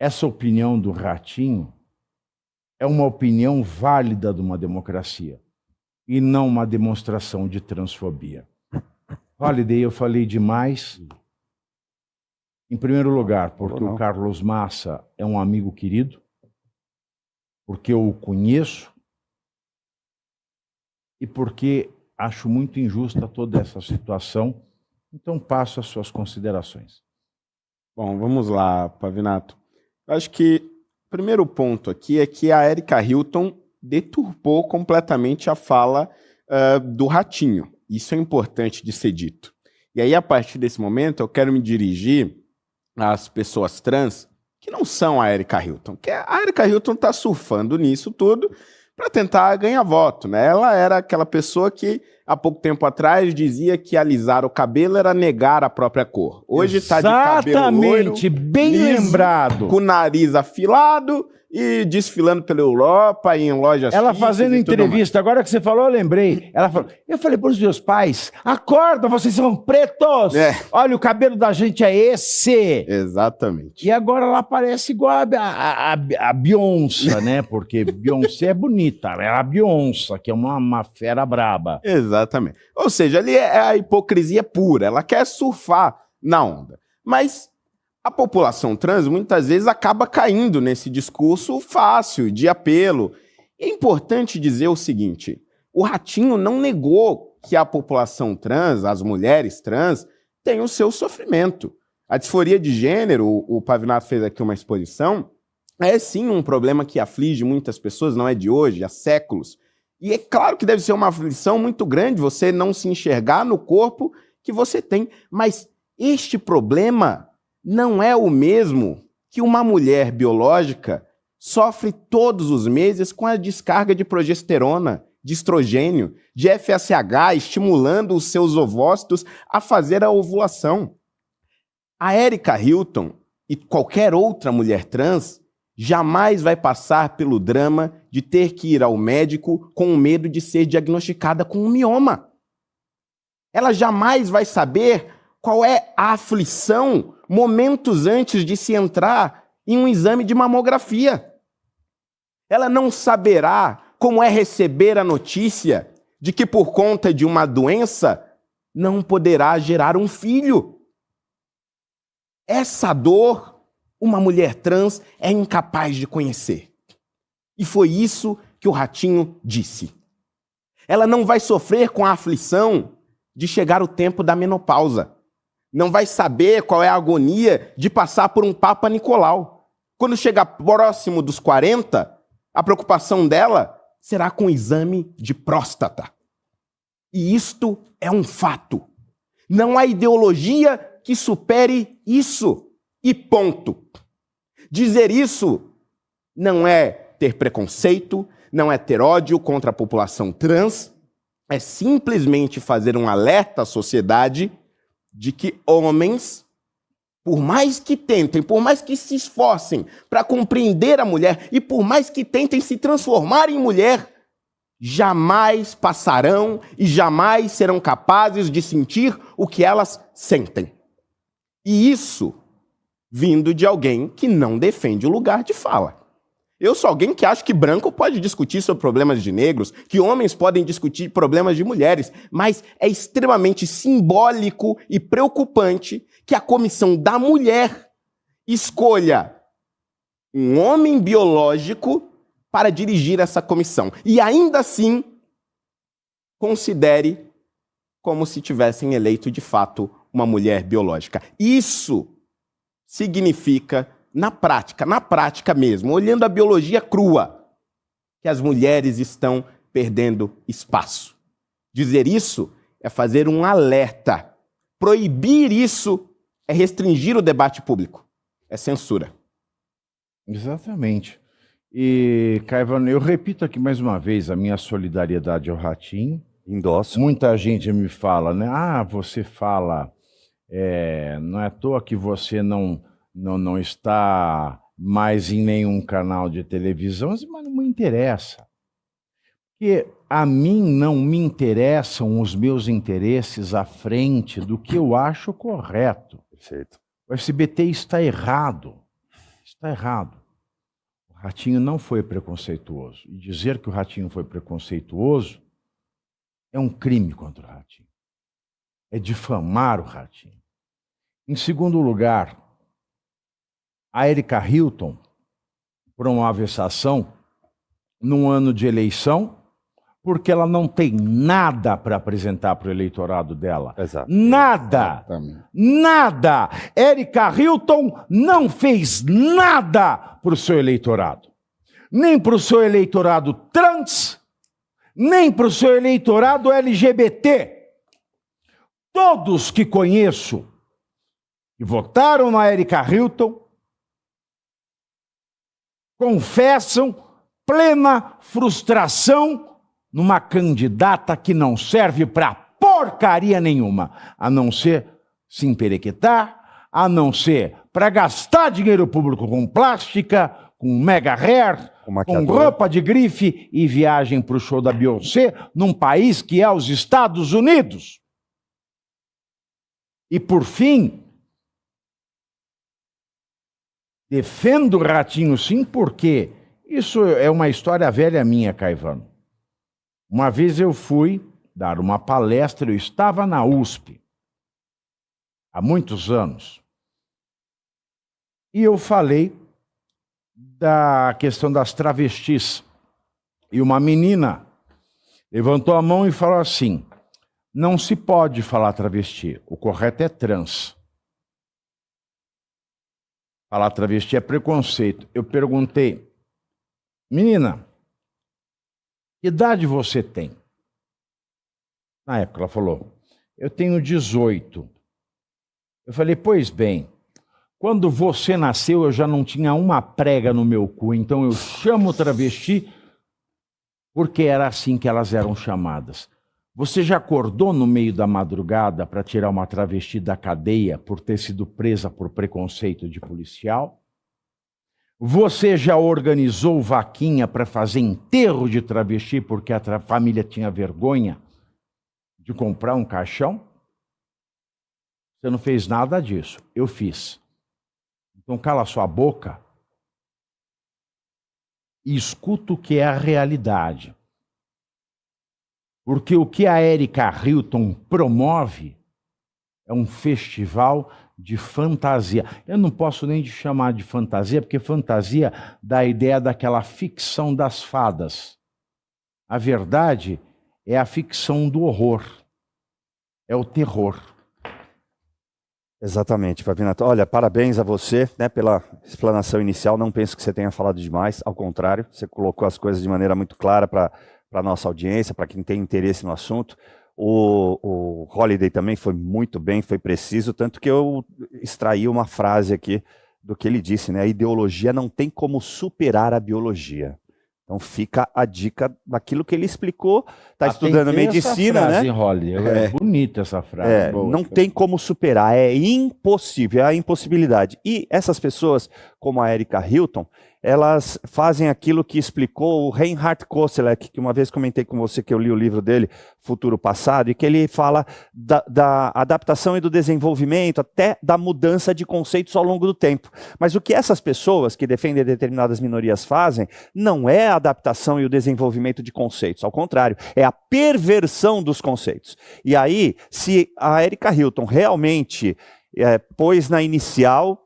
essa opinião do Ratinho é uma opinião válida de uma democracia e não uma demonstração de transfobia. Validei, eu falei demais. Em primeiro lugar, porque o Carlos Massa é um amigo querido, porque eu o conheço e porque acho muito injusta toda essa situação. Então, passo as suas considerações. Bom, vamos lá, Pavinato. Acho que o primeiro ponto aqui é que a Erika Hilton deturpou completamente a fala do Ratinho. Isso é importante de ser dito. E aí, a partir desse momento, eu quero me dirigir às pessoas trans que não são a Erika Hilton. Que a Erika Hilton está surfando nisso tudo para tentar ganhar voto, né? Ela era aquela pessoa que, há pouco tempo atrás, dizia que alisar o cabelo era negar a própria cor. Hoje está de cabelo loiro, bem liso, lembrado. com o nariz afilado e desfilando pela Europa e em lojas Ela chiques fazendo e tudo entrevista, agora que você falou, eu lembrei. Ela falou, eu falei para os meus pais, acorda, vocês são pretos. Olha, o cabelo da gente é esse. Exatamente. E agora ela parece igual a Beyoncé, né? Porque Beyoncé é bonita, ela é a Beyoncé, que é uma fera braba. Exatamente. Ou seja, ali é a hipocrisia pura, ela quer surfar na onda. Mas a população trans muitas vezes acaba caindo nesse discurso fácil, de apelo. É importante dizer o seguinte, o Ratinho não negou que a população trans, as mulheres trans, têm o seu sofrimento. A disforia de gênero, o Pavinato fez aqui uma exposição, é sim um problema que aflige muitas pessoas, não é de hoje, há séculos. E é claro que deve ser uma aflição muito grande você não se enxergar no corpo que você tem, mas este problema não é o mesmo que uma mulher biológica sofre todos os meses com a descarga de progesterona, de estrogênio, de FSH, estimulando os seus ovócitos a fazer a ovulação. A Erika Hilton e qualquer outra mulher trans jamais vai passar pelo drama de ter que ir ao médico com o medo de ser diagnosticada com um mioma. Ela jamais vai saber qual é a aflição momentos antes de se entrar em um exame de mamografia. Ela não saberá como é receber a notícia de que por conta de uma doença não poderá gerar um filho. Essa dor, uma mulher trans é incapaz de conhecer. E foi isso que o Ratinho disse. Ela não vai sofrer com a aflição de chegar o tempo da menopausa. Não vai saber qual é a agonia de passar por um Papa Nicolau. Quando chegar próximo dos 40, a preocupação dela será com o exame de próstata. E isto é um fato. Não há ideologia que supere isso. E ponto. Dizer isso não é ter preconceito, não é ter ódio contra a população trans, é simplesmente fazer um alerta à sociedade de que homens, por mais que tentem, por mais que se esforcem para compreender a mulher e por mais que tentem se transformar em mulher, jamais passarão e jamais serão capazes de sentir o que elas sentem. E isso vindo de alguém que não defende o lugar de fala. Eu sou alguém que acha que branco pode discutir sobre problemas de negros, que homens podem discutir problemas de mulheres, mas é extremamente simbólico e preocupante que a Comissão da Mulher escolha um homem biológico para dirigir essa comissão. E ainda assim, considere como se tivessem eleito de fato uma mulher biológica. Isso significa, na prática mesmo, olhando a biologia crua, que as mulheres estão perdendo espaço. Dizer isso é fazer um alerta. Proibir isso é restringir o debate público. É censura. Exatamente. E, Caivano, eu repito aqui mais uma vez a minha solidariedade ao Ratinho. Endosso. Muita gente me fala, né? Ah, você fala... não é à toa que você não está mais em nenhum canal de televisão, mas não me interessa. Porque a mim não me interessam os meus interesses à frente do que eu acho correto. Perfeito. O SBT está errado. Está errado. O Ratinho não foi preconceituoso. E dizer que o Ratinho foi preconceituoso é um crime contra o Ratinho. É difamar o Ratinho. Em segundo lugar, a Erika Hilton promove essa ação num ano de eleição porque ela não tem nada para apresentar para o eleitorado dela. Exato. Nada! Exatamente. Nada! Erika Hilton não fez nada para o seu eleitorado. Nem para o seu eleitorado trans, nem para o seu eleitorado LGBT. Todos que conheço que votaram na Erika Hilton confessam plena frustração numa candidata que não serve para porcaria nenhuma, a não ser se emperequetar, a não ser para gastar dinheiro público com plástica, com mega hair, com roupa de grife e viagem para o show da Beyoncé num país que é os Estados Unidos. E por fim, defendo o Ratinho sim, porque isso é uma história velha minha, Caivano. Uma vez eu fui dar uma palestra, eu estava na USP, há muitos anos, e eu falei da questão das travestis. E uma menina levantou a mão e falou assim: não se pode falar travesti, o correto é trans. Falar travesti é preconceito. Eu perguntei: menina, que idade você tem? Na época ela falou: eu tenho 18. Eu falei: pois bem, quando você nasceu eu já não tinha uma prega no meu cu, então eu chamo travesti porque era assim que elas eram chamadas. Você já acordou no meio da madrugada para tirar uma travesti da cadeia por ter sido presa por preconceito de policial? Você já organizou vaquinha para fazer enterro de travesti porque a família tinha vergonha de comprar um caixão? Você não fez nada disso. Eu fiz. Então cala sua boca e escuta o que é a realidade. Porque o que a Erika Hilton promove é um festival de fantasia. Eu não posso nem chamar de fantasia, porque fantasia dá a ideia daquela ficção das fadas. A verdade é a ficção do horror. É o terror. Exatamente, Pavinato. Olha, parabéns a você, né, pela explanação inicial. Não penso que você tenha falado demais, ao contrário, você colocou as coisas de maneira muito clara para a nossa audiência, para quem tem interesse no assunto. O Holliday também foi muito bem, foi preciso, tanto que eu extraí uma frase aqui do que ele disse, né? A ideologia não tem como superar a biologia. Então fica a dica daquilo que ele explicou, está estudando medicina, essa frase, né? Holliday. É bonita essa frase. Boa. Não tem como superar, é impossível, é a impossibilidade. E essas pessoas, como a Erika Hilton, elas fazem aquilo que explicou o Reinhard Koselleck, que uma vez comentei com você que eu li o livro dele, Futuro Passado, e que ele fala da adaptação e do desenvolvimento, até da mudança de conceitos ao longo do tempo. Mas o que essas pessoas que defendem determinadas minorias fazem não é a adaptação e o desenvolvimento de conceitos, ao contrário, é a perversão dos conceitos. E aí, se a Erika Hilton realmente pôs na inicial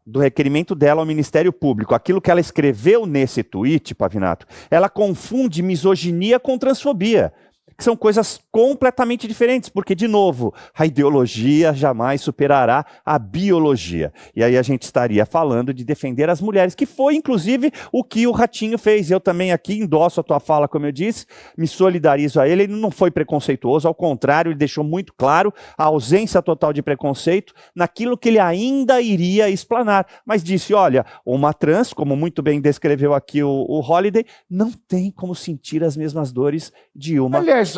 do requerimento dela ao Ministério Público, aquilo que ela escreveu nesse tweet, Pavinato, ela confunde misoginia com transfobia, que são coisas completamente diferentes, porque, de novo, a ideologia jamais superará a biologia. E aí a gente estaria falando de defender as mulheres, que foi, inclusive, o que o Ratinho fez. Eu também aqui endosso a tua fala, como eu disse, me solidarizo a ele. Ele não foi preconceituoso, ao contrário, ele deixou muito claro a ausência total de preconceito naquilo que ele ainda iria explanar. Mas disse, olha, uma trans, como muito bem descreveu aqui o Holliday, não tem como sentir as mesmas dores de uma mulher.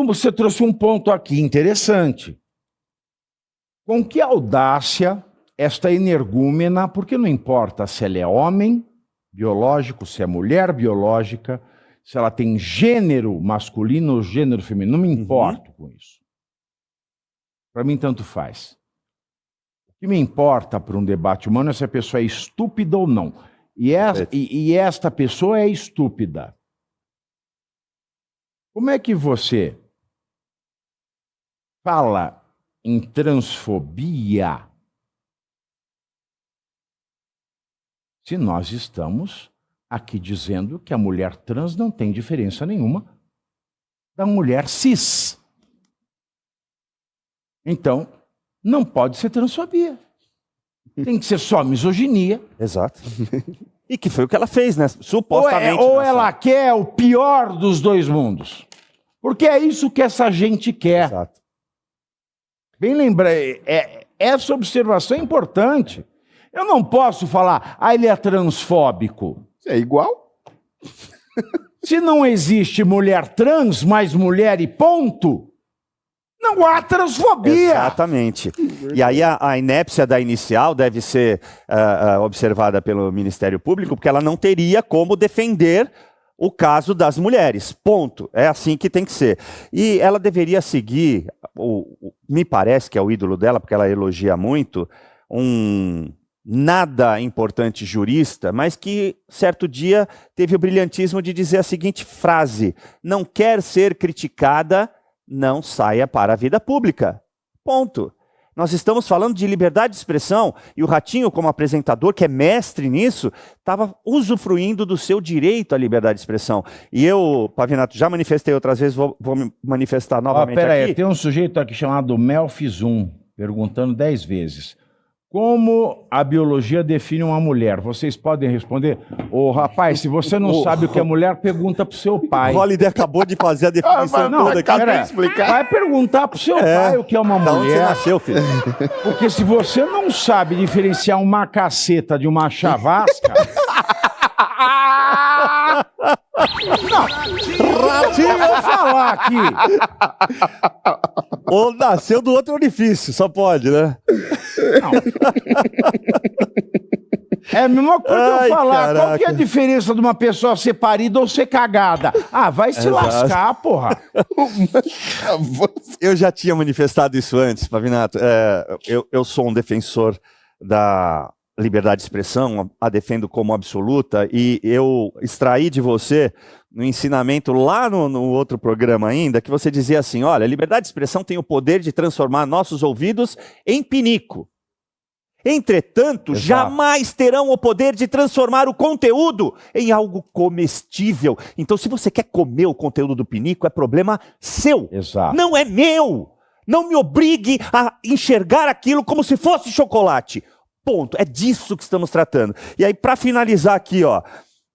Você trouxe um ponto aqui interessante. Com que audácia esta energúmena, porque não importa se ela é homem biológico, se é mulher biológica, se ela tem gênero masculino ou gênero feminino, não me importo com isso. Para mim, tanto faz. O O que me importa para um debate humano é se a pessoa é estúpida ou não. E esta pessoa é estúpida. Como é que você fala em transfobia se nós estamos aqui dizendo que a mulher trans não tem diferença nenhuma da mulher cis? Então, não pode ser transfobia. Tem que ser só misoginia. Exato. E que foi o que ela fez, né? Supostamente. Ou ela quer o pior dos dois mundos. Porque é isso que essa gente quer. Exato. Bem lembrar, essa observação é importante. Eu não posso falar, ele é transfóbico. É igual? Se não existe mulher trans, mais mulher e ponto, não há transfobia. Exatamente. E aí a inépcia da inicial deve ser observada pelo Ministério Público, porque ela não teria como defender o caso das mulheres. Ponto. É assim que tem que ser. E ela deveria seguir, me parece que é o ídolo dela, porque ela elogia muito, um nada importante jurista, mas que certo dia teve o brilhantismo de dizer a seguinte frase: não quer ser criticada, não saia para a vida pública. Ponto. Nós estamos falando de liberdade de expressão e o Ratinho, como apresentador, que é mestre nisso, estava usufruindo do seu direito à liberdade de expressão. E eu, Pavinato, já manifestei outras vezes, vou me manifestar novamente pera aqui. Aí, tem um sujeito aqui chamado Melfizum, perguntando 10 vezes. Como a biologia define uma mulher? Vocês podem responder? Rapaz, se você não sabe o que é mulher, pergunta pro seu pai. O Holiday acabou de fazer a definição toda aqui. Vai perguntar pro seu pai o que é uma mulher. Onde você nasceu, filho? Porque se você não sabe diferenciar uma caceta de uma chavasca... Ratinho, eu vou falar aqui. Ou nasceu do outro orifício, só pode, né? Não. É a mesma coisa eu falar. Caraca. Qual que é a diferença de uma pessoa ser parida ou ser cagada? Vai se lascar, porra. Eu já tinha manifestado isso antes, Pavinato. Eu sou um defensor da liberdade de expressão, a defendo como absoluta, e eu extraí de você, no ensinamento lá no outro programa ainda, que você dizia assim, olha, a liberdade de expressão tem o poder de transformar nossos ouvidos em pinico. Entretanto, Exato. jamais terão o poder de transformar o conteúdo em algo comestível. Então, se você quer comer o conteúdo do pinico, é problema seu. Exato. Não é meu. Não me obrigue a enxergar aquilo como se fosse chocolate. Ponto. É disso que estamos tratando. E aí, para finalizar aqui, ó,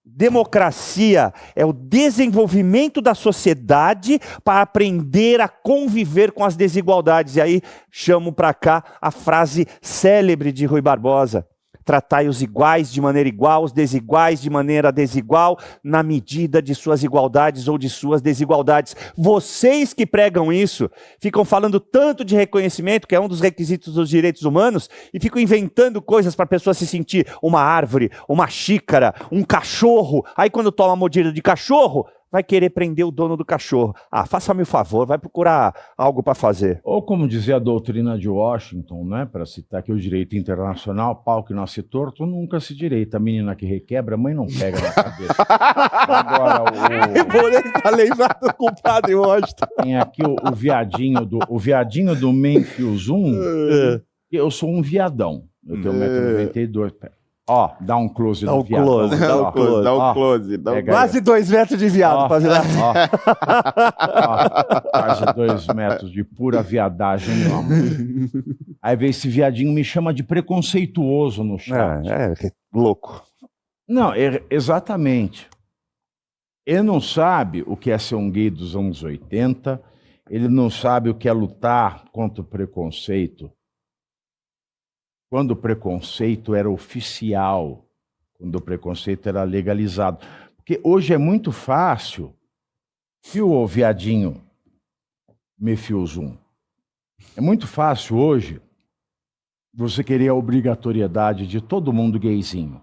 democracia é o desenvolvimento da sociedade para aprender a conviver com as desigualdades. E aí, chamo para cá a frase célebre de Rui Barbosa: tratai os iguais de maneira igual, os desiguais de maneira desigual, na medida de suas igualdades ou de suas desigualdades. Vocês que pregam isso, ficam falando tanto de reconhecimento, que é um dos requisitos dos direitos humanos, e ficam inventando coisas para a pessoa se sentir uma árvore, uma xícara, um cachorro. Aí quando toma mordida de cachorro, vai querer prender o dono do cachorro. Faça-me o favor, vai procurar algo para fazer. Ou como dizia a doutrina de Washington, né, para citar aqui o direito internacional, pau que nasce torto nunca se direita. A menina que requebra, a mãe não pega na cabeça. Agora Aleijado com o padre Washington. tem aqui o viadinho do Memphis 1. Eu sou um viadão. Eu tenho 1,92 m. Ó, dá um close Dá no um viadão. close, Dá um close, dá um close. Quase 2 metros de viado, Pavinato. Quase 2 metros de pura viadagem, meu amor. Aí vem esse viadinho, me chama de preconceituoso no chat. Que louco. Não, exatamente. Ele não sabe o que é ser um gay dos anos 80, ele não sabe o que é lutar contra o preconceito. Quando o preconceito era oficial, quando o preconceito era legalizado. Porque hoje é muito fácil, viu, viadinho Memphis 1? É muito fácil hoje você querer a obrigatoriedade de todo mundo gayzinho.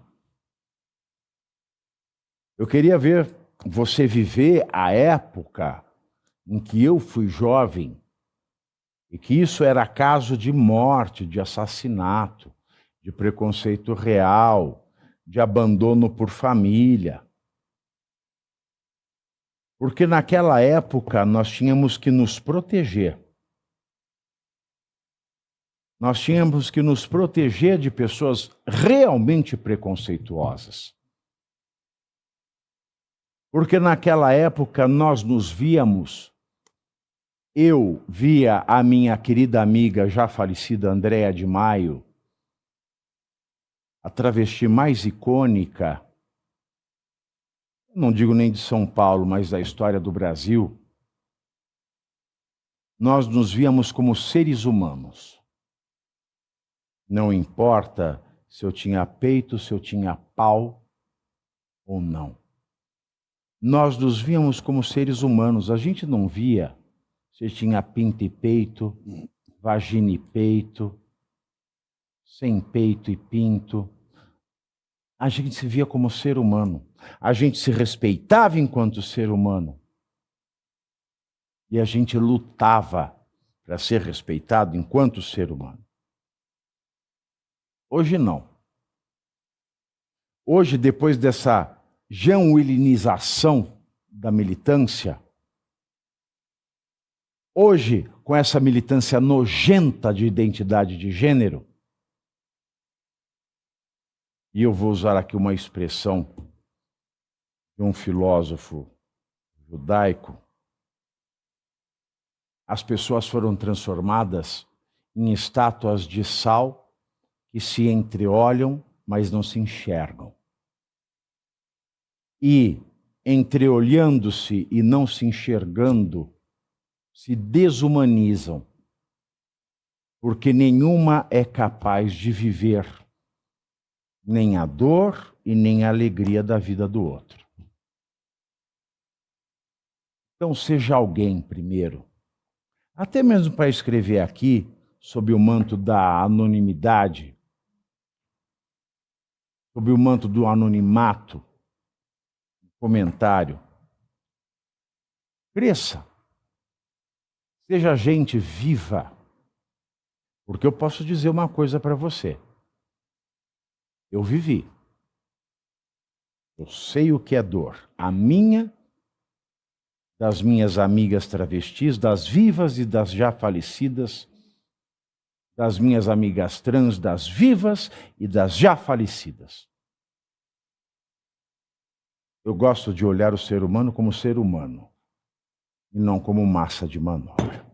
Eu queria ver você viver a época em que eu fui jovem E que isso era caso de morte, de assassinato, de preconceito real, de abandono por família. Porque naquela época nós tínhamos que nos proteger. Nós tínhamos que nos proteger de pessoas realmente preconceituosas. Porque naquela época nós nos víamos, eu via a minha querida amiga já falecida Andréa de Maio, a travesti mais icônica, não digo nem de São Paulo, mas da história do Brasil. Nós nos víamos como seres humanos. Não importa se eu tinha peito, se eu tinha pau ou não. Nós nos víamos como seres humanos. A gente não via se tinha pinto e peito, vagina e peito, sem peito e pinto. A gente se via como ser humano. A gente se respeitava enquanto ser humano. E a gente lutava para ser respeitado enquanto ser humano. Hoje não. Hoje, depois dessa jean-willinização da militância, hoje, com essa militância nojenta de identidade de gênero, e eu vou usar aqui uma expressão de um filósofo judaico, as pessoas foram transformadas em estátuas de sal que se entreolham, mas não se enxergam. E, entreolhando-se e não se enxergando, se desumanizam, porque nenhuma é capaz de viver nem a dor e nem a alegria da vida do outro. Então, seja alguém primeiro, até mesmo para escrever aqui, sob o manto da anonimidade, sob o manto do anonimato, comentário. Cresça. Seja gente viva. Porque eu posso dizer uma coisa para você. Eu vivi. Eu sei o que é dor. A minha, das minhas amigas travestis, das vivas e das já falecidas, das minhas amigas trans, das vivas e das já falecidas. Eu gosto de olhar o ser humano como ser humano e não como massa de manobra.